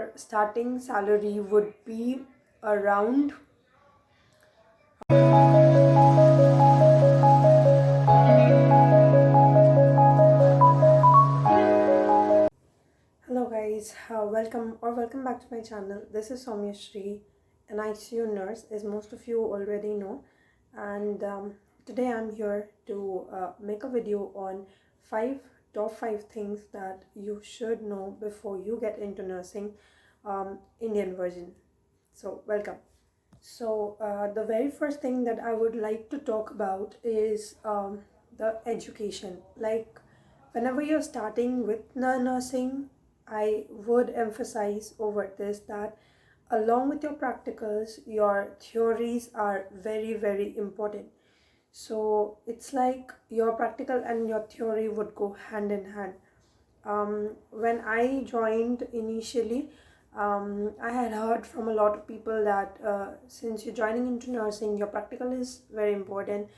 your starting salary would be around Hello guys, welcome back to my channel. This is Soumyasree, an ICU nurse, as most of you already know, and today I'm here to make a video on top five things that you should know before you get into nursing, Indian version. So welcome. So the very first thing that I would like to talk about is the education. Like whenever you're starting with nursing, I would emphasize over this that along with your practicals, your theories are very, very important. So it's like your practical and your theory would go hand in hand. When I joined initially, I had heard from a lot of people that since you're joining into nursing, your practical is very important,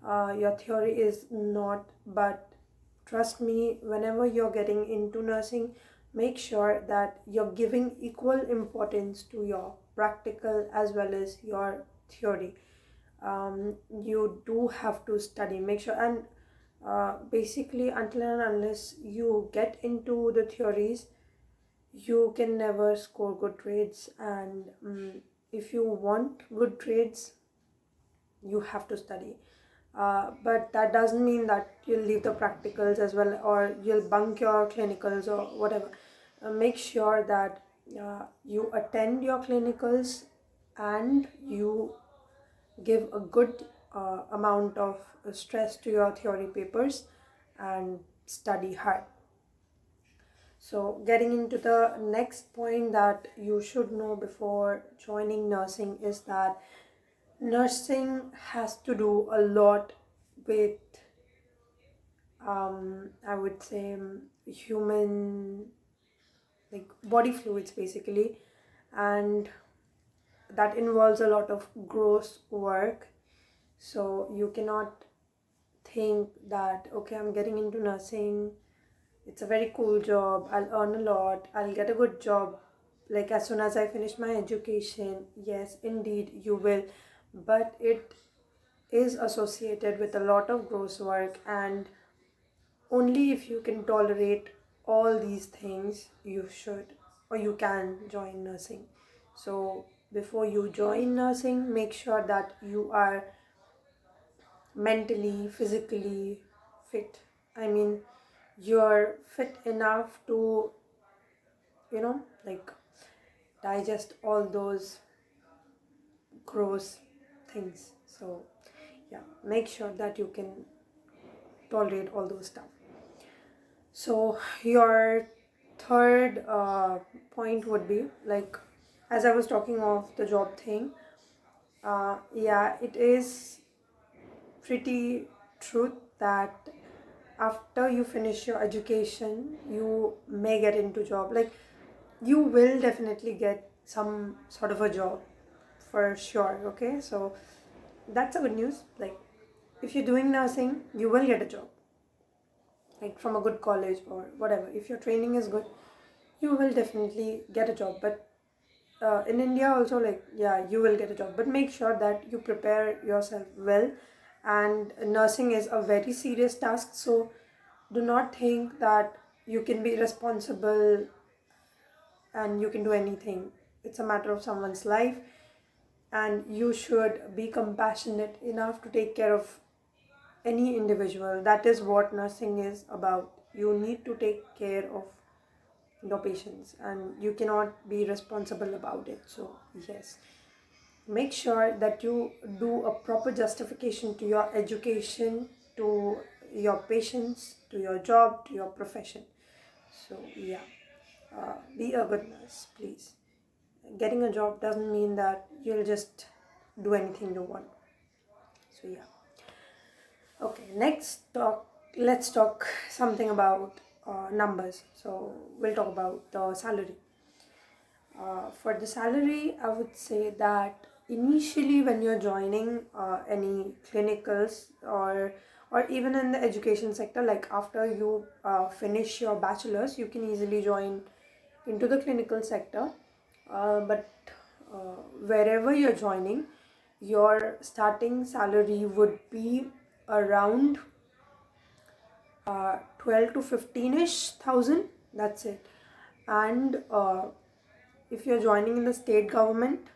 your theory is not. But trust me, whenever you're getting into nursing, make sure that you're giving equal importance to your practical as well as your theory. You do have to study, make sure, and basically until and unless you get into the theories, you can never score good grades. And if you want good grades, you have to study. But that doesn't mean that you'll leave the practicals as well, or you'll bunk your clinicals or whatever. Make sure that you attend your clinicals and you give a good amount of stress to your theory papers and study hard. So getting into the next point that you should know before joining nursing is that nursing has to do a lot with I would say human, like body fluids basically, and that involves a lot of gross work. So you cannot think that okay, I'm getting into nursing, it's a very cool job, I'll earn a lot, I'll get a good job like as soon as I finish my education. Yes, indeed you will, but it is associated with a lot of gross work, and only if you can tolerate all these things you should or you can join nursing. So before you join nursing, make sure that you are mentally, physically fit. I mean, you're fit enough to, like digest all those gross things. So yeah, make sure that you can tolerate all those stuff. So your third point would be, like, as I was talking of the job thing, yeah, it is pretty truth that after you finish your education, you may get into job. Like, you will definitely get some sort of a job for sure. Okay, so that's a good news. Like, if you're doing nursing, you will get a job, like from a good college or whatever. If your training is good, you will definitely get a job. But in India also, like, yeah, you will get a job, but make sure that you prepare yourself well. And nursing is a very serious task, so do not think that you can be responsible and you can do anything. It's a matter of someone's life, and you should be compassionate enough to take care of any individual. That is what nursing is about. You need to take care of your patients and you cannot be responsible about it. So yes, make sure that you do a proper justification to your education, to your patients, to your job, to your profession. So yeah, be a good nurse, please. Getting a job doesn't mean that you'll just do anything you want. So yeah. Okay, let's talk something about numbers. So we'll talk about the salary. For the salary, I would say that initially when you're joining any clinicals, or even in the education sector, like after you finish your bachelor's, you can easily join into the clinical sector, but wherever you're joining, your starting salary would be around 12 to 15ish thousand. That's it. And if you're joining in the state government,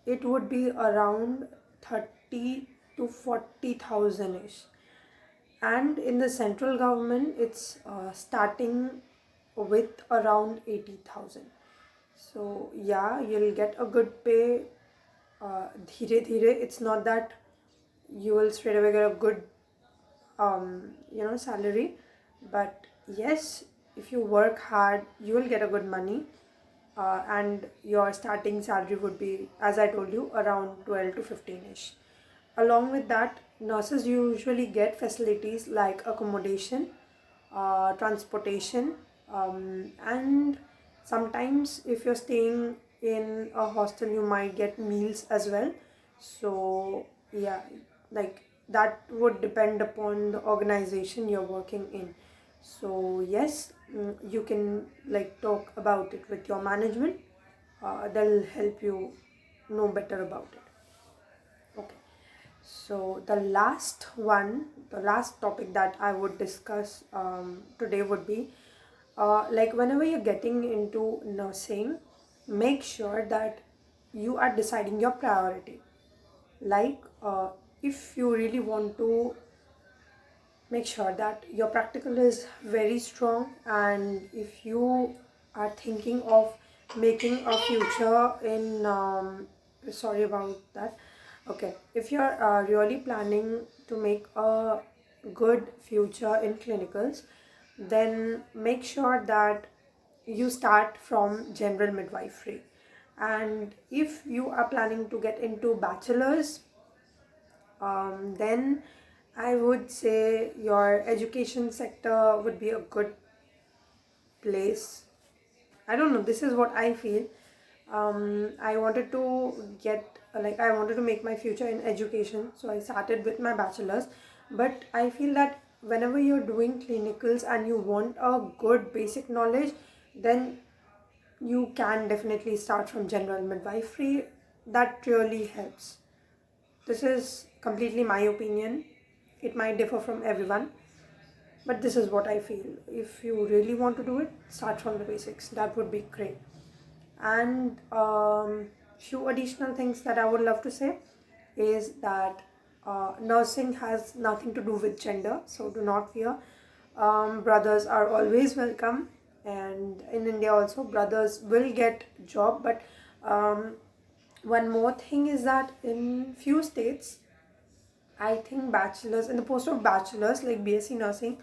it would be around 30 to 40,000 ish. And in the central government, it's starting with around 80,000. So yeah, you'll get a good pay. Dheere dheere, it's not that you will straight away get a good salary, but yes, if you work hard, you will get a good money. And your starting salary would be, as I told you, around 12 to 15ish. Along with that, nurses usually get facilities like accommodation, transportation, and sometimes if you're staying in a hostel, you might get meals as well. So yeah, like that would depend upon the organization you're working in. So yes, you can like talk about it with your management. They'll help you know better about it. Okay. So the last topic that I would discuss today would be like whenever you're getting into nursing, make sure that you are deciding your priority. Like if you really want to make sure that your practical is very strong, and if you are thinking of making a future in sorry about that. Okay, if you're really planning to make a good future in clinicals, then make sure that you start from general midwifery. And if you are planning to get into bachelor's, then I would say your education sector would be a good place. I don't know, this is what I feel. I wanted to I wanted to make my future in education, so I started with my bachelor's. But I feel that whenever you're doing clinicals and you want a good basic knowledge, then you can definitely start from general midwifery. That really helps. This is completely my opinion. It might differ from everyone, but this is what I feel. If you really want to do it, start from the basics. That would be great. And few additional things that I would love to say is that nursing has nothing to do with gender, so do not fear. Brothers are always welcome, and in India also brothers will get job. But one more thing is that in few states, I think bachelors, in the post of bachelors like BSc nursing,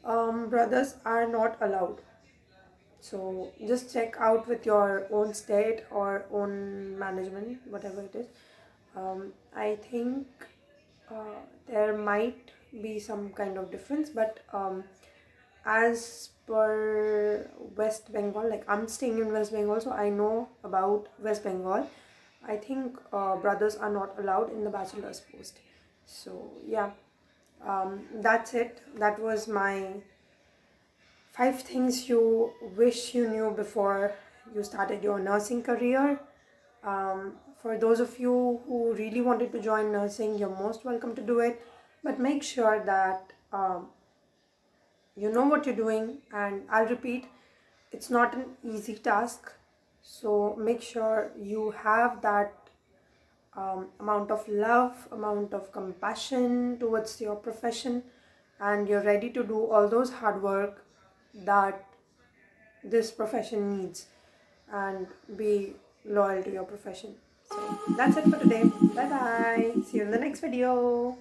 brothers are not allowed. So just check out with your own state or own management, whatever it is. I think there might be some kind of difference, but as per West Bengal, like I'm staying in West Bengal, so I know about West Bengal. I think brothers are not allowed in the bachelor's post. So yeah, that's it. That was my 5 things you wish you knew before you started your nursing career. For those of you who really wanted to join nursing, you're most welcome to do it. But make sure that you know what you're doing. And I'll repeat, it's not an easy task. So make sure you have that amount of love, amount of compassion towards your profession, and you're ready to do all those hard work that this profession needs, and be loyal to your profession. So that's it for today. Bye bye. See you in the next video.